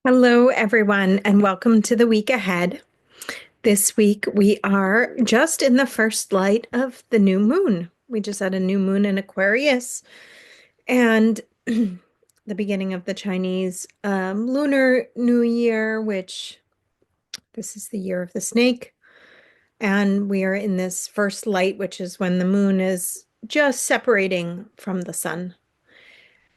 Hello, everyone, and welcome to the week ahead. This week, we are just in the first light of the new moon. We just had a new moon in Aquarius and the beginning of the Chinese Lunar New Year, which this is the year of the snake. And we are in this first light, which is when the moon is just separating from the sun.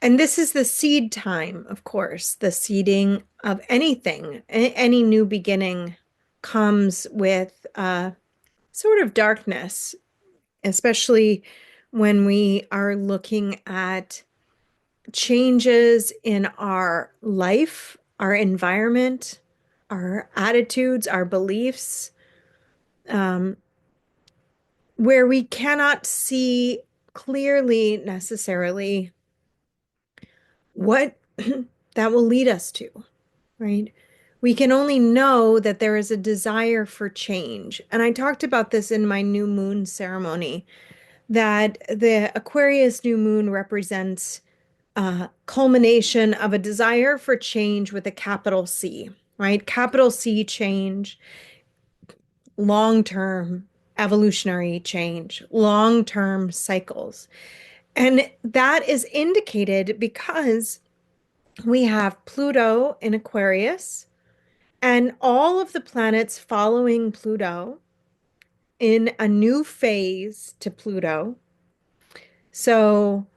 And this is the seed time, of course, the seeding of anything. Any new beginning comes with sort of darkness, especially when we are looking at changes in our life, our environment, our attitudes, our beliefs, um, where we cannot see clearly necessarily what that will lead us to, right? We can only know that there is a desire for change. And I talked about this in my new moon ceremony, that the Aquarius new moon represents a culmination of a desire for change with a capital C, right? Capital C change, long-term evolutionary change, long-term cycles. And that is indicated because we have Pluto in Aquarius and all of the planets following Pluto in a new phase to Pluto. So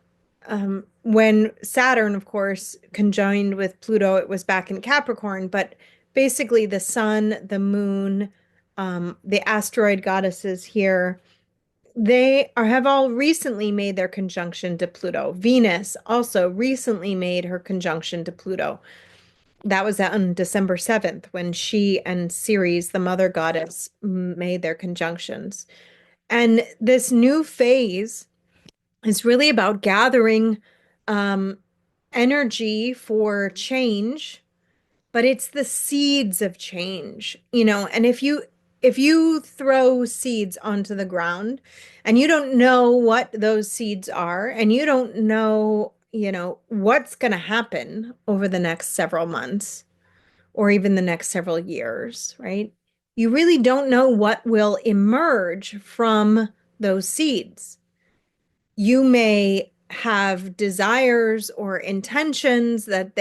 when Saturn, of course, conjoined with Pluto, it was back in Capricorn, but basically the sun, the moon, the asteroid goddesses here, have all recently made their conjunction to Pluto. Venus also recently made her conjunction to Pluto. That was on December 7th when she and Ceres, the mother goddess, made their conjunctions. And this new phase is really about gathering um, energy for change, but it's the seeds of change, and if you throw seeds onto the ground and you don't know what those seeds are and you don't know, what's going to happen over the next several months or even the next several years, right? You really don't know what will emerge from those seeds. You may have desires or intentions that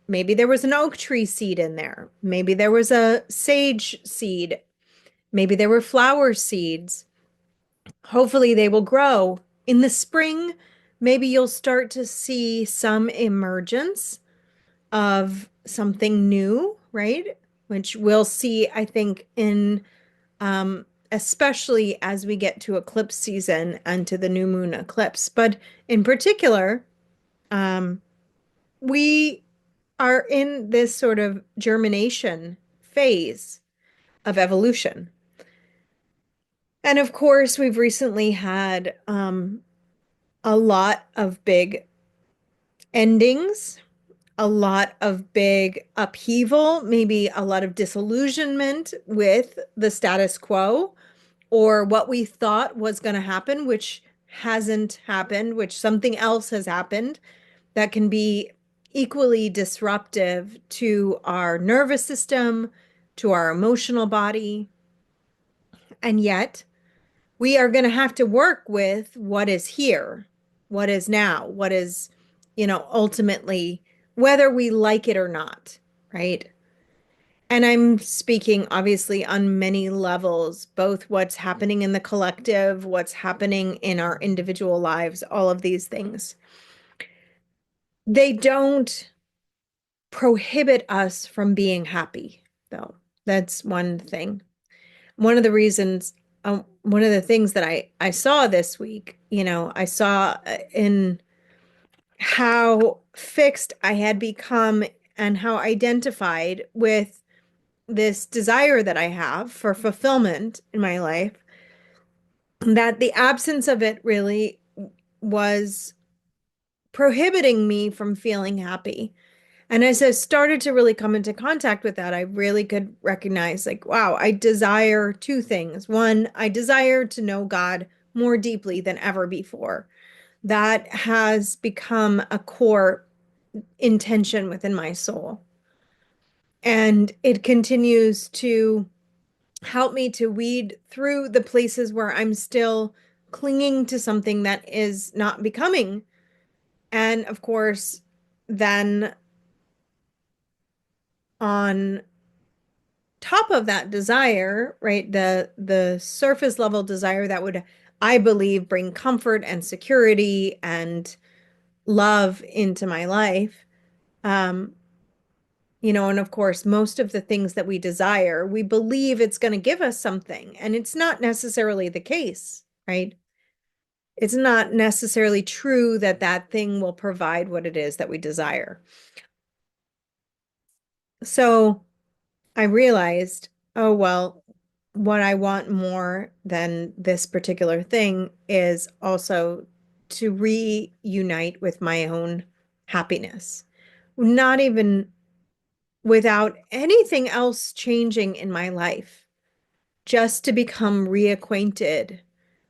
maybe there was an oak tree seed in there. Maybe there was a sage seed. Maybe there were flower seeds. Hopefully, they will grow. In the spring, maybe you'll start to see some emergence of something new, right? Which we'll see, I think, especially as we get to eclipse season and to the new moon eclipse. But in particular, um, we are in this sort of germination phase of evolution. And of course, we've recently had a lot of big endings, a lot of big upheaval, maybe a lot of disillusionment with the status quo or what we thought was going to happen, which hasn't happened, which something else has happened that can be equally disruptive to our nervous system, to our emotional body. And yet, we are going to have to work with what is here, what is now, what is, ultimately, whether we like it or not, right? And I'm speaking obviously on many levels, both what's happening in the collective, what's happening in our individual lives, all of these things. They don't prohibit us from being happy, though. That's one thing. One of the things that I saw this week, I saw in how fixed I had become and how identified with this desire that I have for fulfillment in my life, that the absence of it really was prohibiting me from feeling happy. And as I started to really come into contact with that, I really could recognize, like, wow, I desire two things. One, I desire to know God more deeply than ever before. That has become a core intention within my soul. And it continues to help me to weed through the places where I'm still clinging to something that is not becoming. And of course, then on top of that desire, right, the surface level desire that would, I believe, bring comfort and security and love into my life. Um, and of course, most of the things that we desire, we believe it's going to give us something, and it's not necessarily the case, right? It's not necessarily true that that thing will provide what it is that we desire. So I realized, oh, well, what I want more than this particular thing is also to reunite with my own happiness. Not even without anything else changing in my life, just to become reacquainted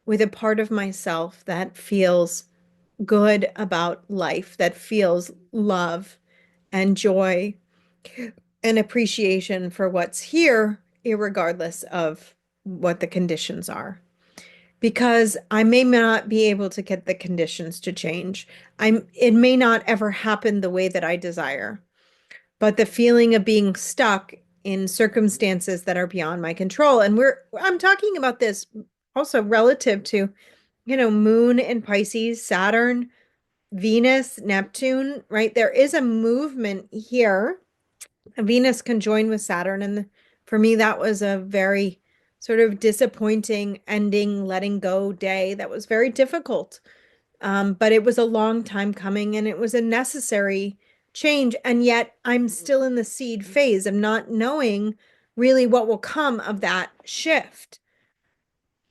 with a part of myself that feels good about life, that feels love and joy and appreciation for what's here, irregardless of what the conditions are. Because I may not be able to get the conditions to change. It may not ever happen the way that I desire. But the feeling of being stuck in circumstances that are beyond my control. And I'm talking about this also relative to, Moon in Pisces, Saturn, Venus, Neptune, right? There is a movement here. Venus conjoined with Saturn. And for me, that was a very sort of disappointing ending, letting go day that was very difficult. But it was a long time coming and it was a necessary change. And yet I'm still in the seed phase of not knowing really what will come of that shift.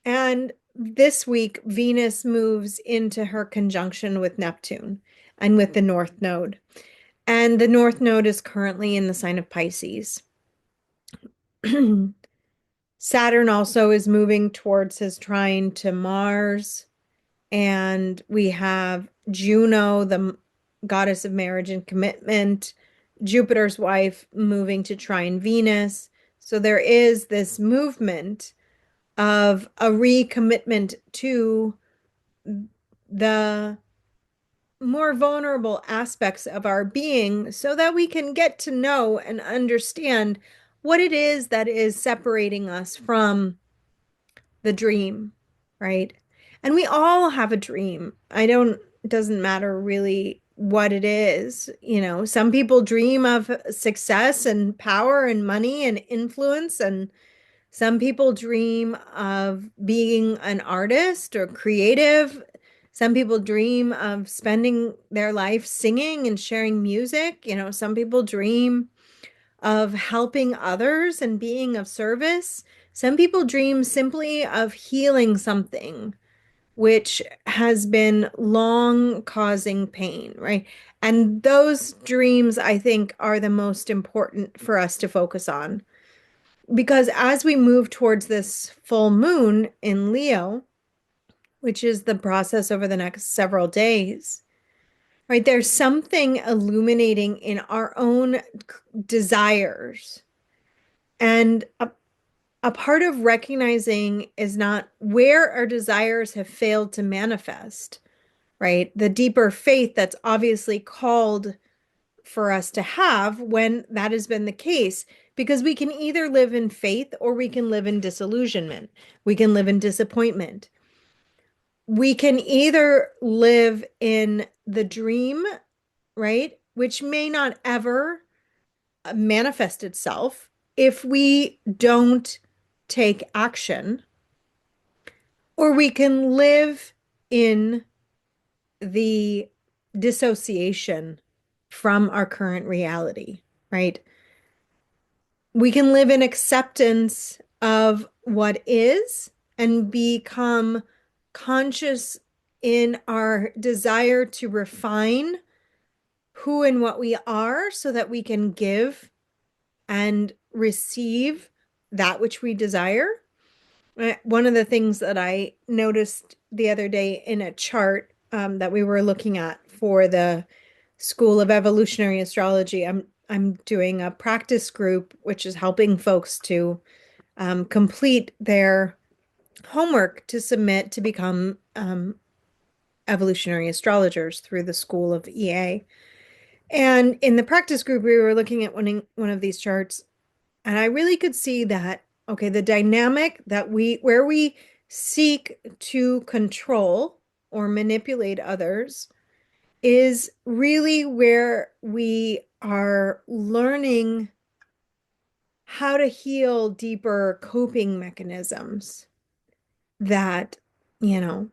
And this week, Venus moves into her conjunction with Neptune and with the North Node. And the North Node is currently in the sign of Pisces. Saturn also is moving towards his trine to Mars. And we have Juno, the goddess of marriage and commitment, Jupiter's wife, moving to trine Venus. So there is this movement of a recommitment to the more vulnerable aspects of our being so that we can get to know and understand what it is that is separating us from the dream, right? And we all have a dream. It doesn't matter really what it is. Some people dream of success and power and money and influence, and some people dream of being an artist or creative. Some people dream of spending their life singing and sharing music. Some people dream of helping others and being of service. Some people dream simply of healing something which has been long causing pain, right? And those dreams, I think, are the most important for us to focus on. Because as we move towards this full moon in Leo, which is the process over the next several days, right? There's something illuminating in our own desires. And a part of recognizing is not where our desires have failed to manifest, right? The deeper faith that's obviously called for us to have when that has been the case, because we can either live in faith or we can live in disillusionment. We can live in disappointment. We can either live in the dream, right? Which may not ever manifest itself if we don't take action, or we can live in the dissociation from our current reality, right? We can live in acceptance of what is and become conscious in our desire to refine who and what we are so that we can give and receive that which we desire. One of the things that I noticed the other day in a chart that we were looking at for the School of Evolutionary Astrology. I'm doing a practice group, which is helping folks to complete their homework to submit to become evolutionary astrologers through the School of EA. And in the practice group, we were looking at one of these charts, and I really could see that, okay, the dynamic that where we seek to control or manipulate others is really where we are learning how to heal deeper coping mechanisms that, you know,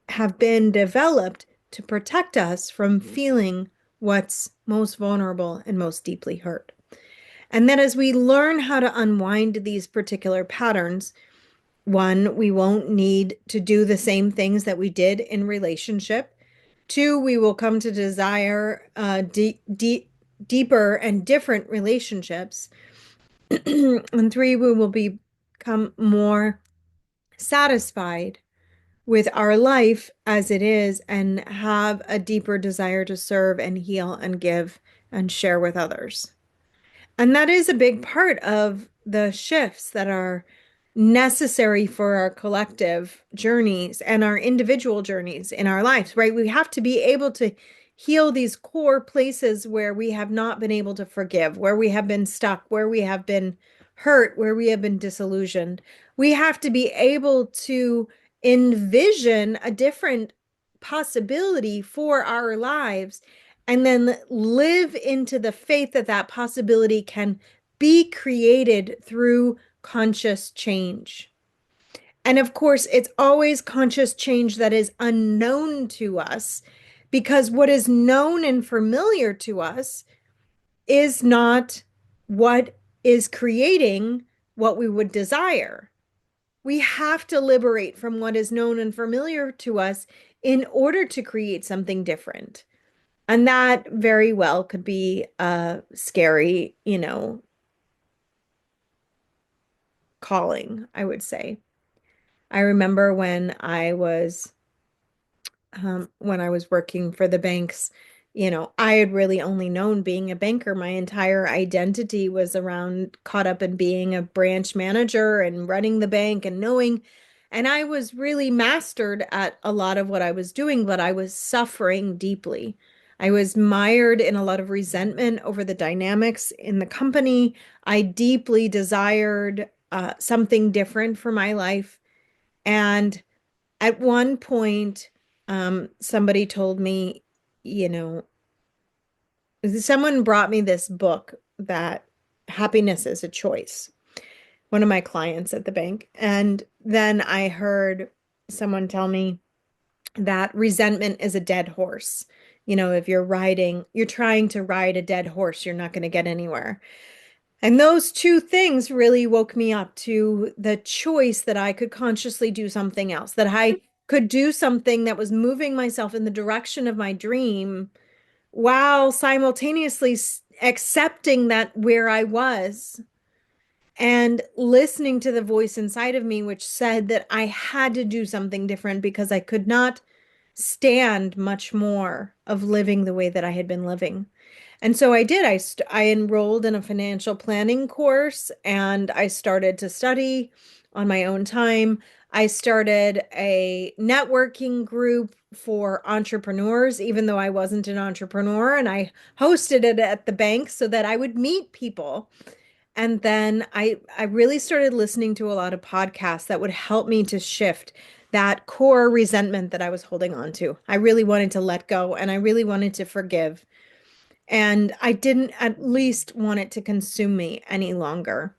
have been developed to protect us from feeling what's most vulnerable and most deeply hurt. And then as we learn how to unwind these particular patterns, one, we won't need to do the same things that we did in relationship. Two, we will come to desire deeper and different relationships. And three, we will become more satisfied with our life as it is and have a deeper desire to serve and heal and give and share with others. And that is a big part of the shifts that are necessary for our collective journeys and our individual journeys in our lives, right? We have to be able to heal these core places where we have not been able to forgive, where we have been stuck, where we have been hurt, where we have been disillusioned. We have to be able to envision a different possibility for our lives and then live into the faith that that possibility can be created through conscious change. And of course, it's always conscious change that is unknown to us because what is known and familiar to us is not what is creating what we would desire. We have to liberate from what is known and familiar to us in order to create something different. And that very well could be a scary, calling, I would say. I remember when I was working for the banks, I had really only known being a banker. My entire identity was around caught up in being a branch manager and running the bank and knowing. And I was really mastered at a lot of what I was doing, but I was suffering deeply. I was mired in a lot of resentment over the dynamics in the company. I deeply desired something different for my life. And at one point, somebody told me, you know, someone brought me this book that happiness is a choice, one of my clients at the bank. And then I heard someone tell me that resentment is a dead horse. If you're trying to ride a dead horse, you're not going to get anywhere. And those two things really woke me up to the choice that I could consciously do something else, that I could do something that was moving myself in the direction of my dream while simultaneously accepting that where I was and listening to the voice inside of me, which said that I had to do something different because I could not stand much more of living the way that I had been living. And so I did. I enrolled in a financial planning course and I started to study on my own time. I started a networking group for entrepreneurs, even though I wasn't an entrepreneur, and I hosted it at the bank so that I would meet people. And then I really started listening to a lot of podcasts that would help me to shift that core resentment that I was holding on to. I really wanted to let go and I really wanted to forgive. And I didn't at least want it to consume me any longer.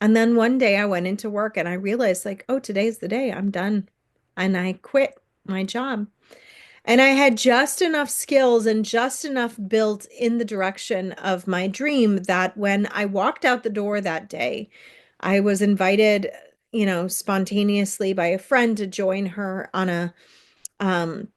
And then one day I went into work and I realized, like, oh, today's the day I'm done. And I quit my job. And I had just enough skills and just enough built in the direction of my dream that when I walked out the door that day, I was invited, spontaneously by a friend to join her on um,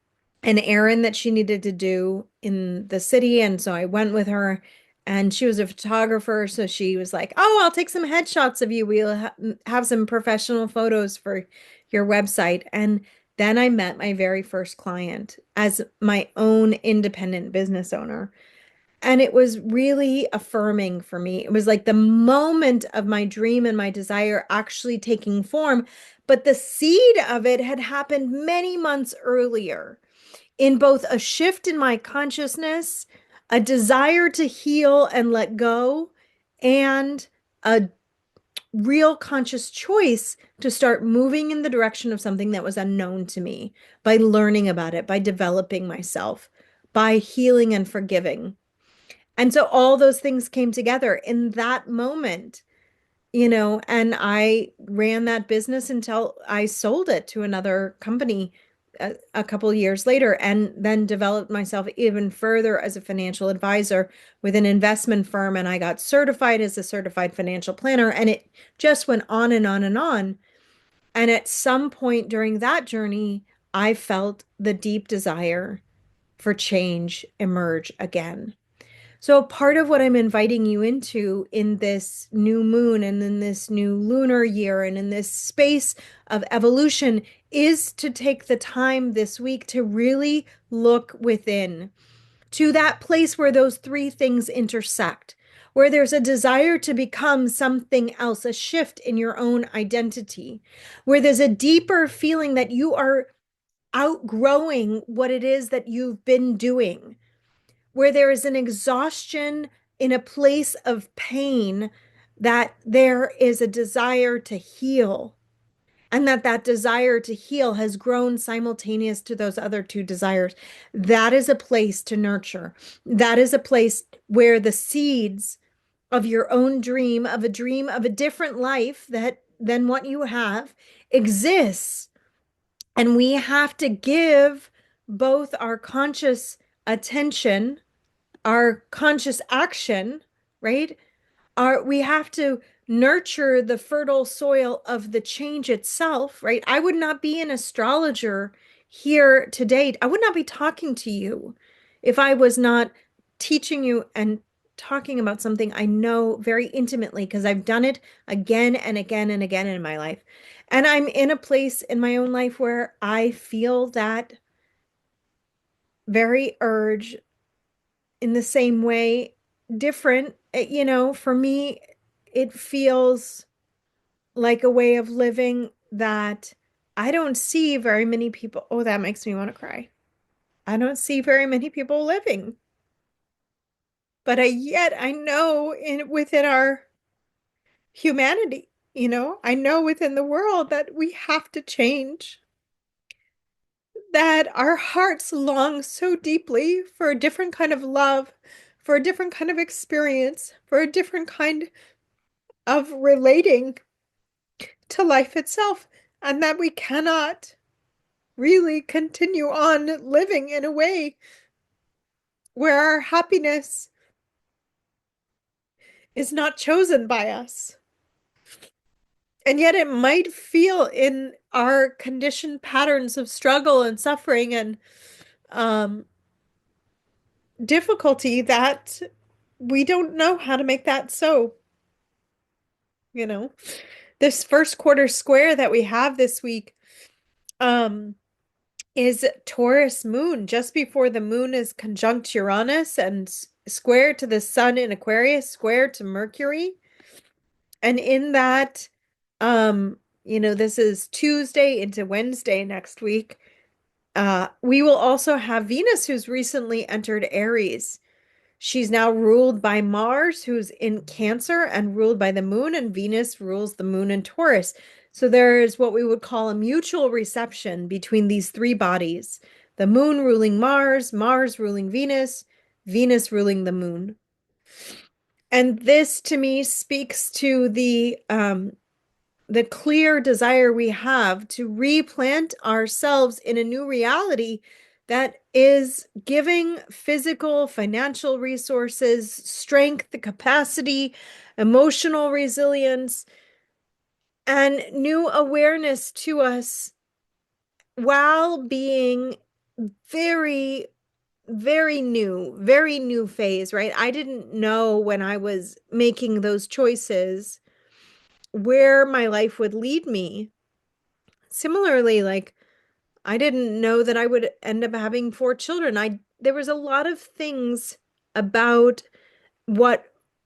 an errand that she needed to do in the city. And so I went with her and she was a photographer. So she was like, oh, I'll take some headshots of you. We'll have some professional photos for your website. And Then I met my very first client as my own independent business owner. And it was really affirming for me. It was like the moment of my dream and my desire actually taking form. But the seed of it had happened many months earlier in both a shift in my consciousness, a desire to heal and let go, and a real conscious choice to start moving in the direction of something that was unknown to me by learning about it, by developing myself, by healing and forgiving. And so all those things came together in that moment, and I ran that business until I sold it to another company a couple years later, and then developed myself even further as a financial advisor with an investment firm. And I got certified as a certified financial planner, and it just went on and on and on. And at some point during that journey, I felt the deep desire for change emerge again. So, part of what I'm inviting you into in this new moon and in this new lunar year and in this space of evolution is to take the time this week to really look within to that place where those three things intersect, where there's a desire to become something else, a shift in your own identity, where there's a deeper feeling that you are outgrowing what it is that you've been doing, where there is an exhaustion in a place of pain, that there is a desire to heal, and that desire to heal has grown simultaneous to those other two desires. That is a place to nurture. That is a place where the seeds of your own dream of a different life that than what you have exists. And we have to give both our conscious attention, our conscious action, right? We have to nurture the fertile soil of the change itself, right? I would not be an astrologer here today. I would not be talking to you if I was not teaching you and talking about something I know very intimately, because I've done it again and again and again in my life. And I'm in a place in my own life where I feel that very urge in the same way, different. For me, it feels like a way of living that I don't see very many people. Oh, that makes me want to cry. I don't see very many people living, but yet I know within our humanity, I know within the world that we have to change, that our hearts long so deeply for a different kind of love, for a different kind of experience, for a different kind of relating to life itself, and that we cannot really continue on living in a way where our happiness is not chosen by us. And yet it might feel in our conditioned patterns of struggle and suffering and um, difficulty that we don't know how to make that so. You know, this first quarter square that we have this week um, is Taurus moon, just before the moon is conjunct Uranus and square to the sun in Aquarius, square to Mercury. And in that, this is Tuesday into Wednesday next week. We will also have Venus, who's recently entered Aries. She's now ruled by Mars, who's in Cancer, and ruled by the moon, and Venus rules the moon in Taurus. So there is what we would call a mutual reception between these three bodies: the moon ruling Mars, Mars ruling Venus, Venus ruling the moon. And this to me speaks to the clear desire we have to replant ourselves in a new reality that is giving physical, financial resources, strength, capacity, emotional resilience, and new awareness to us while being very, very new phase, right? I didn't know when I was making those choices where my life would lead me. Similarly, like I didn't know that I would end up having four children. There was a lot of things about what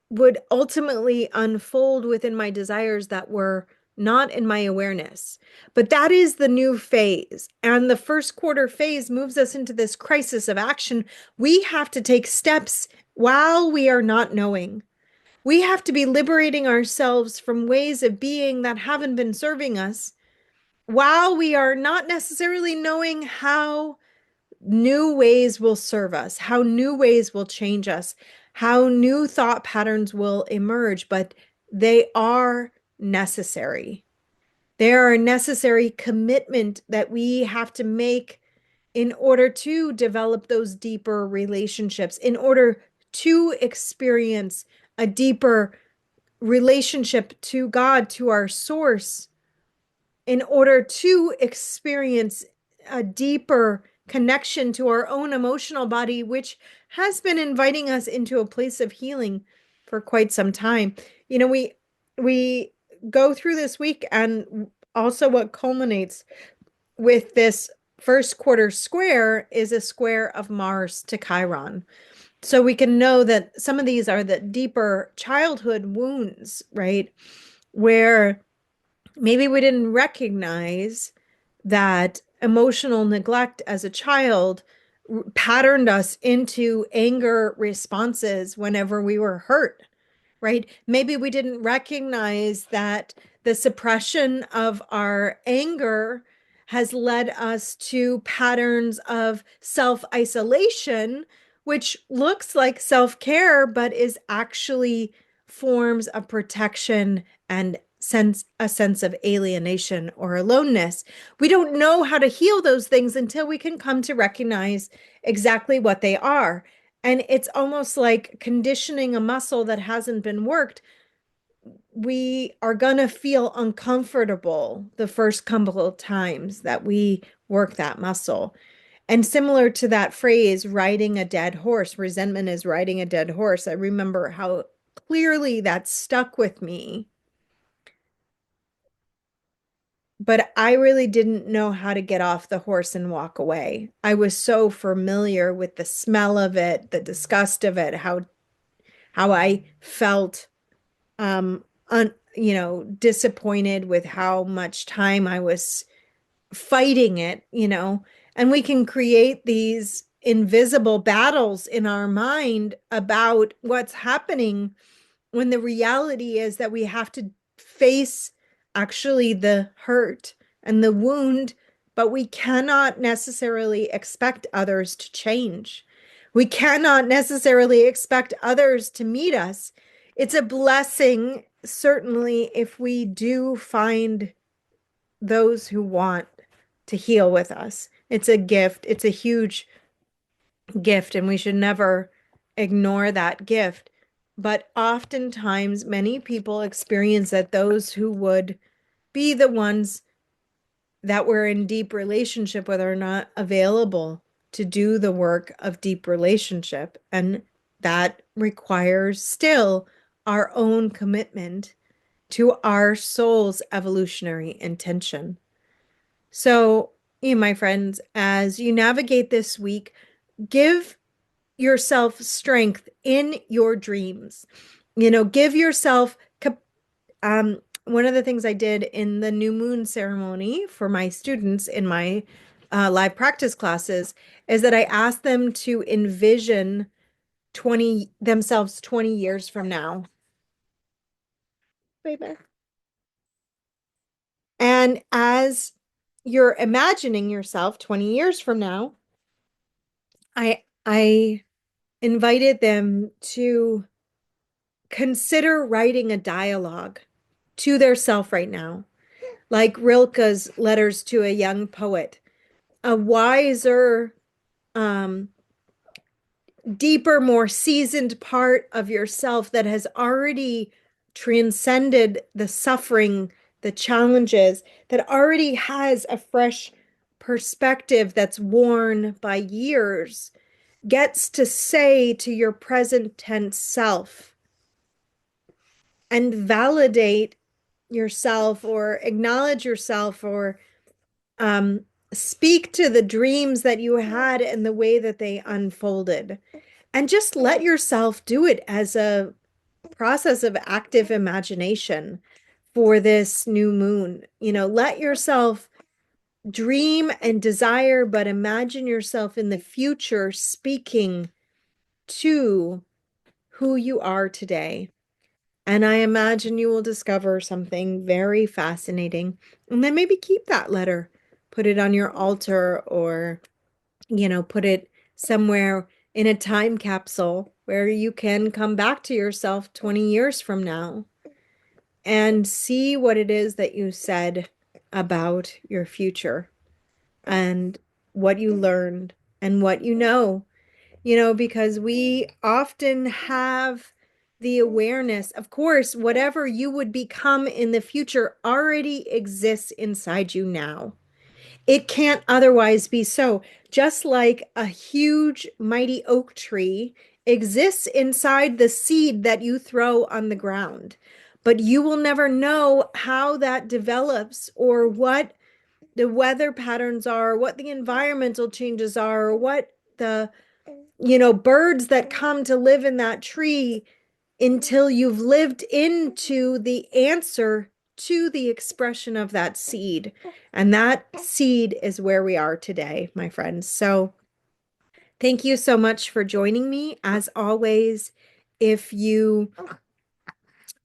would ultimately unfold within my desires that were not in my awareness. But that is the new phase. And the first quarter phase moves us into this crisis of action. We have to take steps while we are not knowing. We have to be liberating ourselves from ways of being that haven't been serving us while we are not necessarily knowing how new ways will serve us, how new ways will change us, how new thought patterns will emerge, but they are necessary. They are a necessary commitment that we have to make in order to develop those deeper relationships, in order to experience a deeper relationship to God, to our source, in order to experience a deeper connection to our own emotional body, which has been inviting us into a place of healing for quite some time. We go through this week, and also what culminates with this first quarter square is a square of Mars to Chiron. So we can know that some of these are the deeper childhood wounds, right? Where maybe we didn't recognize that emotional neglect as a child patterned us into anger responses whenever we were hurt, right? Maybe we didn't recognize that the suppression of our anger has led us to patterns of self-isolation, which looks like self-care, but is actually forms of protection and a sense of alienation or aloneness. We don't know how to heal those things until we can come to recognize exactly what they are. And it's almost like conditioning a muscle that hasn't been worked. We are going to feel uncomfortable the first couple of times that we work that muscle. And similar to that phrase, riding a dead horse, resentment is riding a dead horse. I remember how clearly that stuck with me, but I really didn't know how to get off the horse and walk away. I was so familiar with the smell of it, the disgust of it, how I felt disappointed with how much time I was fighting it. And we can create these invisible battles in our mind about what's happening when the reality is that we have to face actually the hurt and the wound, but we cannot necessarily expect others to change. We cannot necessarily expect others to meet us. It's a blessing, certainly, if we do find those who want to heal with us. It's a gift. It's a huge gift, and we should never ignore that gift. But oftentimes, many people experience that those who would be the ones that we're in deep relationship with are not available to do the work of deep relationship. And that requires still our own commitment to our soul's evolutionary intention. So, my friends, as you navigate this week, give yourself strength in your dreams. Give yourself one of the things I did in the new moon ceremony for my students in my live practice classes is that I asked them to envision 20 years from now. Baby. And as you're imagining yourself 20 years from now, I invited them to consider writing a dialogue to their self right now, like Rilke's Letters to a Young Poet, a wiser, um, deeper, more seasoned part of yourself that has already transcended the suffering, the challenges, that already has a fresh perspective that's worn by years, gets to say to your present tense self and validate yourself or acknowledge yourself or speak to the dreams that you had and the way that they unfolded. And just let yourself do it as a process of active imagination for this new moon. Let yourself dream and desire, but imagine yourself in the future speaking to who you are today. And I imagine you will discover something very fascinating. And then maybe keep that letter, put it on your altar, or, put it somewhere in a time capsule where you can come back to yourself 20 years from now and see what it is that you said about your future and what you learned and what because we often have the awareness. Of course, whatever you would become in the future already exists inside you now. It can't otherwise be so. Just like a huge, mighty oak tree exists inside the seed that you throw on the ground. But you will never know how that develops or what the weather patterns are, what the environmental changes are, or what the birds that come to live in that tree until you've lived into the answer to the expression of that seed. And that seed is where we are today, my friends. So thank you so much for joining me. As always, if you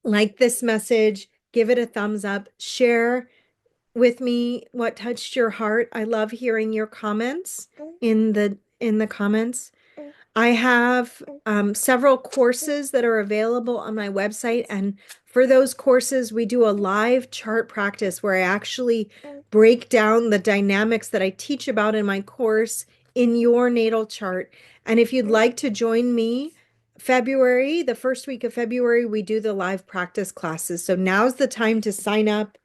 like this message, give it a thumbs up, share with me what touched your heart. I love hearing your comments in the comments. I have several courses that are available on my website. And for those courses, we do a live chart practice where I actually break down the dynamics that I teach about in my course in your natal chart. And if you'd like to join me, the first week of February, we do the live practice classes. So now's the time to sign up,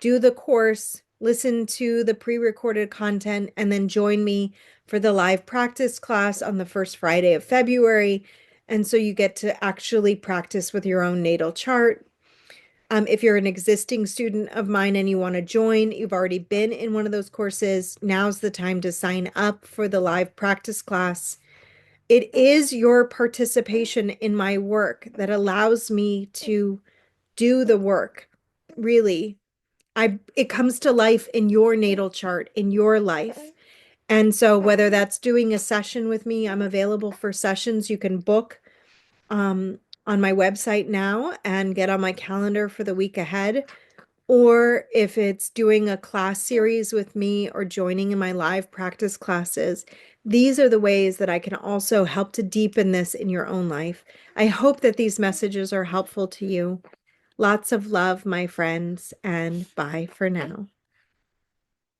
do the course, listen to the pre-recorded content, and then join me for the live practice class on the first Friday of February. And so you get to actually practice with your own natal chart. If you're an existing student of mine and you want to join, you've already been in one of those courses, now's the time to sign up for the live practice class. It is your participation in my work that allows me to do the work. Really, it comes to life in your natal chart, in your life. And so whether that's doing a session with me, I'm available for sessions. You can book on my website now and get on my calendar for the week ahead. Or if it's doing a class series with me or joining in my live practice classes, these are the ways that I can also help to deepen this in your own life. I hope that these messages are helpful to you. Lots of love, my friends, and bye for now.